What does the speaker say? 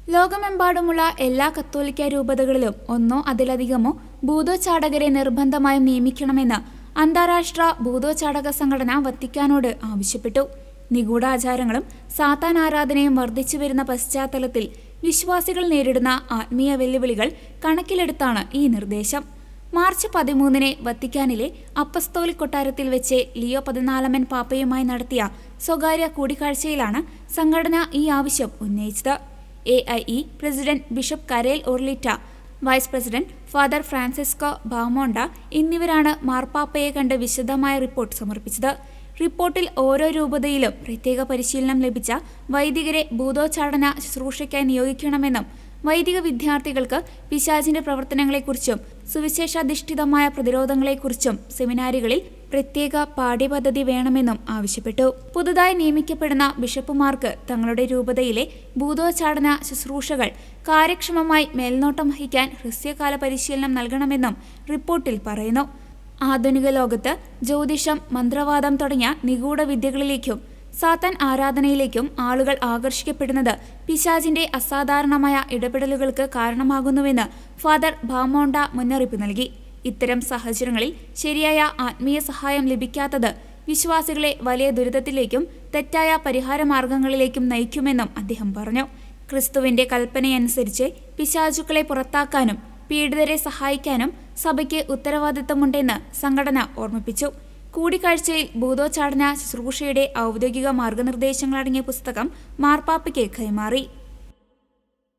ലോകമെമ്പാടുമുള്ള എല്ലാ കത്തോലിക്ക രൂപതകളിലും ഒന്നോ അതിലധികമോ ഭൂതോച്ചാടകരെ നിർബന്ധമായും നിയമിക്കണമെന്ന് അന്താരാഷ്ട്ര ഭൂതോച്ചാടക സംഘടന വത്തിക്കാനോട് ആവശ്യപ്പെട്ടു. നിഗൂഢാചാരങ്ങളും സാത്താൻ ആരാധനയും വർദ്ധിച്ചുവരുന്ന പശ്ചാത്തലത്തിൽ വിശ്വാസികൾ നേരിടുന്ന ആത്മീയ വെല്ലുവിളികൾ കണക്കിലെടുത്താണ് ഈ നിർദ്ദേശം. മാർച്ച് 13 വത്തിക്കാനിലെ അപ്പസ്തോലിക് കൊട്ടാരത്തിൽ വെച്ച് ലിയോ 14 പാപ്പയുമായി നടത്തിയ സ്വകാര്യ കൂടിക്കാഴ്ചയിലാണ് സംഘടന ഈ ആവശ്യം ഉന്നയിച്ചത്. AIE president bishop Karel Orlita, vice president father Francisco Bamonte എന്നിവരാണ് മാർപ്പാപ്പയെ കണ്ട് വിശദമായ റിപ്പോർട്ട് സമർപ്പിച്ചത്. റിപ്പോർട്ടിൽ ഓരോ രൂപതയിലും പ്രത്യേക പരിശീലനം ലഭിച്ച വൈദികരെ ഭൂതോച്ചാടന ശുശ്രൂഷയ്ക്കായി നിയോഗിക്കണമെന്നും വൈദിക വിദ്യാർത്ഥികൾക്ക് പിശാചിന്റെ പ്രവർത്തനങ്ങളെക്കുറിച്ചും സുവിശേഷാധിഷ്ഠിതമായ പ്രതിരോധങ്ങളെക്കുറിച്ചും സെമിനാറുകളിൽ പ്രത്യേക പാഠ്യപദ്ധതി വേണമെന്നും ആവശ്യപ്പെട്ടു. പുതുതായി നിയമിക്കപ്പെടുന്ന ബിഷപ്പുമാർക്ക് തങ്ങളുടെ രൂപതയിലെ ഭൂതോച്ചാടന ശുശ്രൂഷകൾ കാര്യക്ഷമമായി മേൽനോട്ടം വഹിക്കാൻ ഹ്രസ്വകാല പരിശീലനം നൽകണമെന്നും റിപ്പോർട്ടിൽ പറയുന്നു. ആധുനിക ലോകത്ത് ജ്യോതിഷം, മന്ത്രവാദം തുടങ്ങിയ നിഗൂഢ വിദ്യകളിലേക്കും സാത്താൻ ആരാധനയിലേക്കും ആളുകൾ ആകർഷിക്കപ്പെടുന്നത് പിശാചിന്റെ അസാധാരണമായ ഇടപെടലുകൾക്ക് കാരണമാകുന്നുവെന്ന് ഫാദർ ബാമോണ്ട മുന്നറിയിപ്പ് നൽകി. ഇത്തരം സാഹചര്യങ്ങളിൽ ശരിയായ ആത്മീയ സഹായം ലഭിക്കാത്തത് വിശ്വാസികളെ വലിയ ദുരിതത്തിലേക്കും തെറ്റായ പരിഹാരമാർഗങ്ങളിലേക്കും നയിക്കുമെന്നും അദ്ദേഹം പറഞ്ഞു. ക്രിസ്തുവിന്റെ കൽപ്പനയനുസരിച്ച് പിശാചുക്കളെ പുറത്താക്കാനും പീഡിതരെ സഹായിക്കാനും സഭയ്ക്ക് ഉത്തരവാദിത്തമുണ്ടെന്ന് സംഘടന ഓർമ്മിപ്പിച്ചു. കൂടിക്കാഴ്ചയിൽ ഭൂതോച്ചാടന ശുശ്രൂഷയുടെ ഔദ്യോഗിക മാർഗനിർദ്ദേശങ്ങളടങ്ങിയ പുസ്തകം മാർപ്പാപ്പയ്ക്ക് കൈമാറി.